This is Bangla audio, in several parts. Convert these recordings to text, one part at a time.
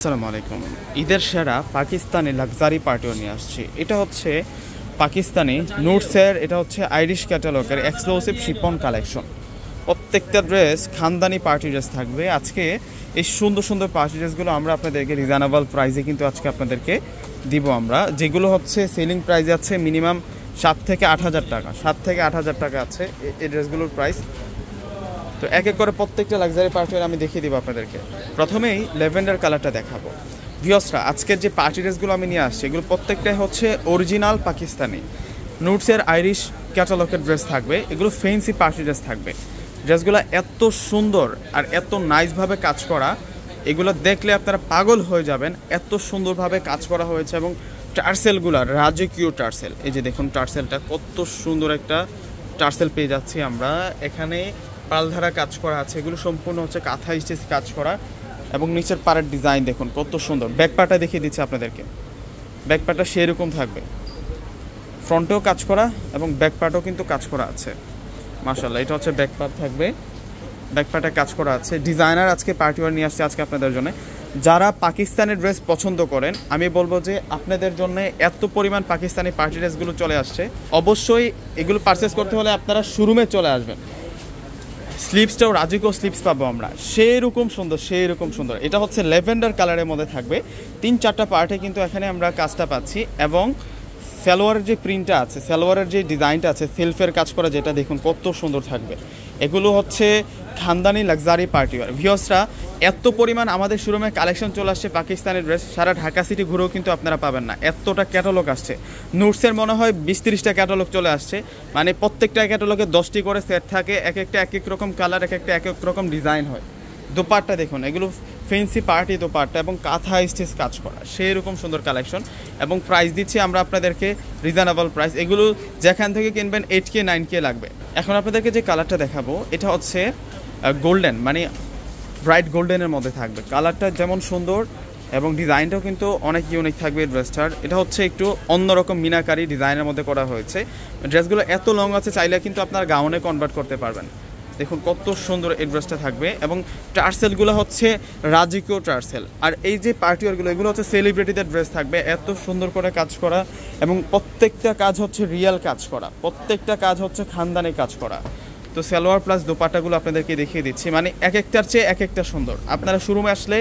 আসসালামু আলাইকুম। ঈদের সেরা পাকিস্তানি লাক্সারি পার্টিও নিয়ে আসছি। এটা হচ্ছে পাকিস্তানি নুটসের, এটা হচ্ছে আইরিশ ক্যাটালগের এক্সক্লুসিভ শিপন কালেকশন। প্রত্যেকটা ড্রেস খানদানি পার্টি ড্রেস থাকবে। আজকে এই সুন্দর সুন্দর পার্টি ড্রেসগুলো আমরা আপনাদেরকে রিজনেবল প্রাইসে কিন্তু আজকে আপনাদেরকে দিব আমরা, যেগুলো হচ্ছে সেলিং প্রাইস আছে মিনিমাম 7 থেকে 8,000 টাকা। 7 থেকে 8,000 টাকা আছে এই ড্রেসগুলোর প্রাইস। তো এক এক করে প্রত্যেকটা লাক্সারি পার্টির আমি দেখিয়ে দিব আপনাদেরকে। প্রথমেই ল্যাভেন্ডার কালারটা দেখাবো। ভিউয়ার্সরা, আজকের যে পার্টি ড্রেসগুলো আমি নিয়ে আসছি এগুলো প্রত্যেকটাই হচ্ছে অরিজিনাল পাকিস্তানি নুটসের আইরিশ ক্যাটালগের ড্রেস থাকবে। এগুলো ফ্যান্সি পার্টি ড্রেস থাকবে। ড্রেসগুলো এত সুন্দর আর এত নাইসভাবে কাজ করা, এগুলো দেখলে আপনারা পাগল হয়ে যাবেন। এত সুন্দরভাবে কাজ করা হয়েছে এবং টার্সেলগুলো রাজকীয় টার্সেল। এই যে দেখুন টার্সেলটা কত সুন্দর একটা টার্সেল পেয়ে যাচ্ছি আমরা। এখানে পালধারা কাজ করা আছে, এগুলো সম্পূর্ণ হচ্ছে কাঁথা স্টিচ কাজ করা এবং নিচের পাড়ের ডিজাইন দেখুন কত সুন্দর। ব্যাকপার্টটা দেখিয়ে দিচ্ছি আপনাদেরকে। ব্যাকপার্টটা সেরকম থাকবে, ফ্রন্টেও কাজ করা এবং ব্যাকপার্টও কিন্তু কাজ করা আছে। মাশাআল্লাহ, এটা হচ্ছে ব্যাকপার্ট থাকবে, ব্যাকপার্টে কাজ করা আছে। ডিজাইনার আজকে পার্টি ওয়্যার নিয়ে আসছে আজকে আপনাদের জন্য। যারা পাকিস্তানি ড্রেস পছন্দ করেন আমি বলবো যে আপনাদের জন্য এত পরিমাণ পাকিস্তানি পার্টি ড্রেসগুলো চলে আসছে, অবশ্যই এগুলো পারচেস করতে হলে আপনারা শোরুমে চলে আসবেন। স্লিপসটাও রাজকীয় স্লিপস পাবো আমরা, সেইরকম সুন্দর সেইরকম সুন্দর। এটা হচ্ছে ল্যাভেন্ডার কালারের মধ্যে থাকবে। 3-4টা পার্টে কিন্তু এখানে আমরা কাজটা পাচ্ছি এবং সালোয়ারের যে প্রিন্টটা আছে, সালোয়ারের যে ডিজাইনটা আছে সেলফের কাজ করা, যেটা দেখুন কত সুন্দর থাকবে। এগুলো হচ্ছে খানদানি লাক্সারি পার্টি ওয়্যার। ভিউয়ার্সরা, এত পরিমাণ আমাদের শোরুমে কালেকশন চলে আসছে পাকিস্তানি ড্রেস, সারা ঢাকা সিটি ঘুরেও কিন্তু আপনারা পাবেন না, এতটা ক্যাটালগ আসছে। নুটসের মনে হয় 20-30টা ক্যাটালগ চলে আসছে, মানে প্রত্যেকটা ক্যাটালগে 10টি করে সেট থাকে, এক একটা এক এক রকম কালার, এক একটা এক এক রকম ডিজাইন হয়। দোপাট্টা দেখুন, এগুলো ফেন্সি পার্টি দোপাট্টা এবং কাঁথা স্টিচ কাজ করা, সেই রকম সুন্দর কালেকশন। এবং প্রাইস দিচ্ছি আমরা আপনাদেরকে রিজনেবল প্রাইস। এগুলো যেখান থেকে কিনবেন 8K 9K লাগবে। এখন আপনাদেরকে যে কালারটা দেখাবো এটা হচ্ছে গোল্ডেন, মানে ব্রাইট গোল্ডেনের মধ্যে থাকবে। কালারটা যেমন সুন্দর এবং ডিজাইনটাও কিন্তু অনেক ইউনিক থাকবে ড্রেসটার। এটা হচ্ছে একটু অন্যরকম মিনাকারি ডিজাইনের মধ্যে করা হয়েছে। ড্রেসগুলো এত লং আছে, চাইলে কিন্তু আপনার গাউনে কনভার্ট করতে পারবেন। দেখুন কত সুন্দর এই ড্রেসটা থাকবে এবং টার্সেলগুলো হচ্ছে রাজকীয় টার্সেল। আর এই যে পার্টিওয়ারগুলো এগুলো হচ্ছে সেলিব্রিটিদের ড্রেস থাকবে, এত সুন্দর করে কাজ করা এবং প্রত্যেকটা কাজ হচ্ছে রিয়েল কাজ করা, প্রত্যেকটা কাজ হচ্ছে খানদানি কাজ করা। তো সালোয়ার প্লাস দোপাট্টাগুলো আপনাদেরকে দেখিয়ে দিচ্ছি, মানে এক একটার চেয়ে এক একটা সুন্দর। আপনারা শোরুমে আসলে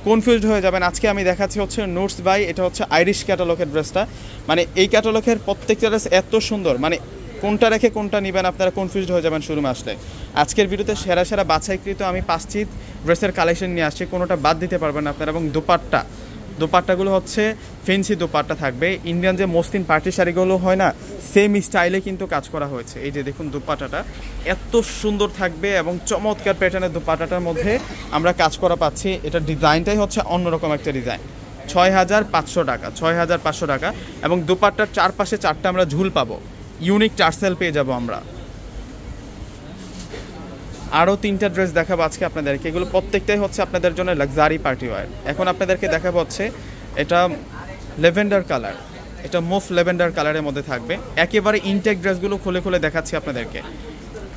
কনফিউজড হয়ে যাবেন। আজকে আমি দেখাচ্ছি হচ্ছে নোটস বাই, এটা হচ্ছে আইরিশ ক্যাটালগের ড্রেসটা। মানে এই ক্যাটালগের প্রত্যেকটা ড্রেস এত সুন্দর, মানে কোনটা রেখে কোনটা নেবেন আপনারা কনফিউজড হয়ে যাবেন শোরুমে আসলে। আজকের ভিডিওতে সেরা সেরা বাছাইকৃত আমি 5টি ড্রেসের কালেকশন নিয়ে আসছি, কোনোটা বাদ দিতে পারবেন আপনারা। এবং দোপাট্টাগুলো হচ্ছে ফেন্সি দোপাট্টা থাকবে। ইন্ডিয়ান যে মসলিন পার্টি শাড়িগুলো হয় না, সেম স্টাইলে কিন্তু কাজ করা হয়েছে। এই যে দেখুন দোপাট্টাটা এত সুন্দর থাকবে এবং চমৎকার প্যাটার্নের দোপাট্টাটার মধ্যে আমরা কাজ করা পাচ্ছি। এটা ডিজাইনটাই হচ্ছে অন্যরকম একটা ডিজাইন। 6,500 টাকা, 6,500 টাকা। এবং দোপাট্টার চারপাশে 4টা আমরা ঝুল পাবো, ইউনিক টার্সেল পেয়ে যাব আমরা। আরও 3টা ড্রেস দেখাবো আজকে আপনাদেরকে, এগুলো প্রত্যেকটাই হচ্ছে আপনাদের জন্য লাক্সারি পার্টি ওয়্যার। এখন আপনাদেরকে দেখাবো হচ্ছে এটা ল্যাভেন্ডার কালার, এটা মুভ ল্যাভেন্ডার কালারের মধ্যে থাকবে। একেবারে ইনটেক ড্রেসগুলো খুলে খুলে দেখাচ্ছি আপনাদেরকে।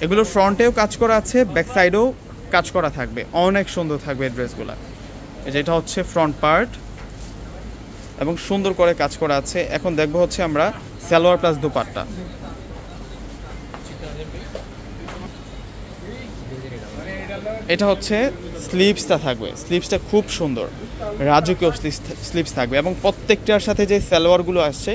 এগুলো ফ্রন্টেও কাজ করা আছে, ব্যাক সাইডেও কাজ করা থাকবে, অনেক সুন্দর থাকবে এই ড্রেসগুলো। যেটা হচ্ছে ফ্রন্ট পার্ট এবং সুন্দর করে কাজ করা আছে। এখন দেখবো হচ্ছে আমরা সালোয়ার প্লাস দোপাট্টা। এটা হচ্ছে স্লিভসটা থাকবে, স্লিভসটা খুব সুন্দর রাজকীয় স্লিভস থাকবে এবং প্রত্যেকটার সাথে যে সালোয়ারগুলো আসছে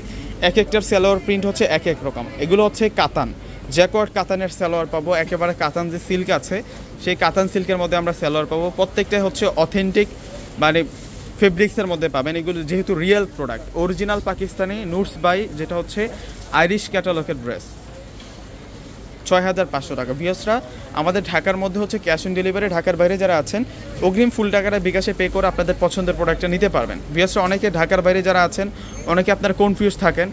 এক একটার সালোয়ার প্রিন্ট হচ্ছে এক এক রকম। এগুলো হচ্ছে কাতান, জ্যাকওয়ার্ড কাতানের সালোয়ার পাবো। একেবারে কাতান যে সিল্ক আছে সেই কাতান সিল্কের মধ্যে আমরা সালোয়ার পাবো। প্রত্যেকটাই হচ্ছে অথেন্টিক, মানে ফেব্রিক্সের মধ্যে পাবেন। এগুলো যেহেতু real product, original Pakistani nuts বাই, যেটা হচ্ছে আইরিশ ক্যাটালগের ড্রেস। 6,500 টাকা। ভিউয়ার্সরা, আমাদের ঢাকার মধ্যে হচ্ছে ক্যাশ অন ডেলিভারি, ঢাকার বাইরে যারা আছেন অগ্রিম ফুল টাকাটা বিকাশে পে করে আপনাদের পছন্দের প্রোডাক্টটা নিতে পারবেন। ভিউয়ার্সরা, অনেকে ঢাকার বাইরে যারা আছেন অনেকে আপনারা কনফিউজ থাকেন,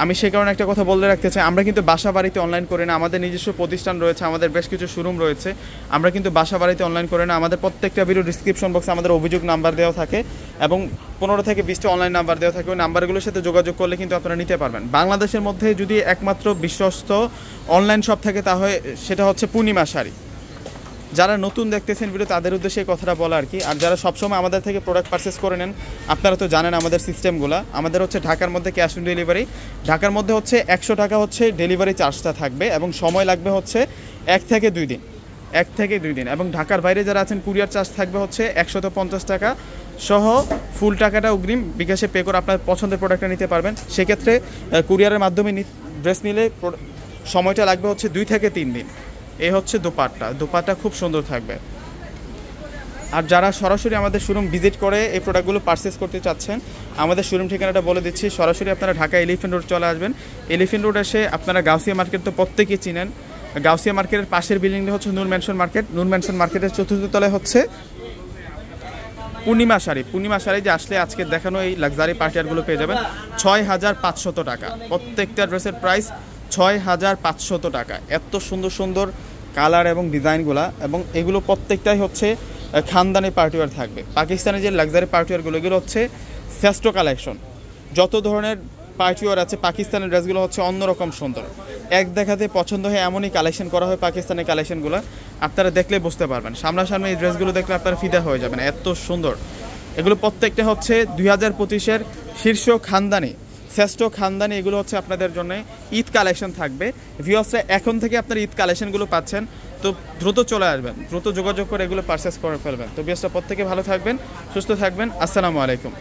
আমি সেই কারণে একটা কথা বলে রাখতে চাই, আমরা কিন্তু বাসা বাড়িতে অনলাইন করি না। আমাদের নিজস্ব প্রতিষ্ঠান রয়েছে, আমাদের বেশ কিছু শোরুম রয়েছে, আমরা কিন্তু বাসা বাড়িতে অনলাইন করি না। আমাদের প্রত্যেকটা ভিডিও ডিসক্রিপশন বক্সে আমাদের অভিযোগ নাম্বার দেওয়া থাকে এবং 15 থেকে 20টা অনলাইন নাম্বার দেওয়া থাকে। ওই নাম্বারগুলোর সাথে যোগাযোগ করলে কিন্তু আপনারা নিতে পারবেন। বাংলাদেশের মধ্যে যদি একমাত্র বিশ্বস্ত অনলাইন শপ থাকে তাহলে সেটা হচ্ছে পূর্ণিমা শাড়ি। যারা নতুন দেখতেছেন ভিডিও তাদের উদ্দেশ্যে এই কথাটা বলা আর কি। আর যারা সবসময় আমাদের থেকে প্রোডাক্ট পারচেস করে নেন আপনারা তো জানেন আমাদের সিস্টেমগুলো। আমাদের হচ্ছে ঢাকার মধ্যে ক্যাশ অন ডেলিভারি, ঢাকার মধ্যে হচ্ছে 100 টাকা হচ্ছে ডেলিভারি চার্জটা থাকবে এবং সময় লাগবে হচ্ছে 1 থেকে 2 দিন, 1 থেকে 2 দিন। এবং ঢাকার বাইরে যারা আছেন কুরিয়ার চার্জ থাকবে হচ্ছে 150 টাকা সহ, ফুল টাকাটা অগ্রিম বিকাশে পে করে আপনার পছন্দের প্রোডাক্টটা নিতে পারবেন। সেক্ষেত্রে কুরিয়ারের মাধ্যমে ড্রেস নিলে সময়টা লাগবে হচ্ছে 2 থেকে 3 দিন। এই হচ্ছে দোপাট্টা খুব সুন্দর থাকবে। আর যারা সরাসরি আমাদের শোরুম ভিজিট করে এই প্রোডাক্টগুলো পারচেস করতে চাচ্ছেন আমাদের শোরুম ঠিকানাটা বলে দিচ্ছি। সরাসরি আপনারা ঢাকা এলিফ্যান্ট রোড চলে আসবেন। এলিফ্যান্ট রোড এসে আপনারা গাউসিয়া মার্কেট তো প্রত্যেকেই চিনেন, গাউসিয়া মার্কেটের পাশের বিল্ডিংটা হচ্ছে নূর ম্যানশন মার্কেট। নূর ম্যানশন মার্কেটের চতুর্থ তলায় হচ্ছে পূর্ণিমা শাড়ি যে আসলে আজকে দেখানো এই লাক্সারি পার্টিয়ারগুলো পেয়ে যাবেন 6500 টাকা। প্রত্যেকটা ড্রেসের প্রাইস 6500 টাকা। এত সুন্দর সুন্দর কালার এবং ডিজাইনগুলো, এবং এগুলো প্রত্যেকটাই হচ্ছে খানদানি পার্টিওয়ার থাকবে। পাকিস্তানের যে লাক্সারি পার্টিওয়ারগুলো এগুলো হচ্ছে শ্রেষ্ঠ কালেকশন। যত ধরনের পার্টিওয়ার আছে পাকিস্তানের ড্রেসগুলো হচ্ছে অন্যরকম সুন্দর, এক দেখাতে পছন্দ হয় এমনই কালেকশন করা হয় পাকিস্তানের কালেকশনগুলো। আপনারা দেখলে বুঝতে পারবেন, সামনাসামনি এই ড্রেসগুলো দেখলে আপনারা ফিদা হয়ে যাবেন, এত সুন্দর। এগুলো প্রত্যেকটা হচ্ছে 2025-এর শীর্ষ খানদানি, শ্রেষ্ঠ খানদানি। এগুলো হচ্ছে আপনাদের জন্য ঈদ কালেকশন থাকবে। ভিউয়ার্সরা এখন থেকে আপনার ঈদ কালেকশনগুলো পাচ্ছেন, তো দ্রুত চলে আসবেন, দ্রুত যোগাযোগ করে এগুলো পারচেস করে ফেলবেন। তো ভিউয়ার্সরা প্রত্যেকে ভালো থাকবেন, সুস্থ থাকবেন। আসসালামু আলাইকুম।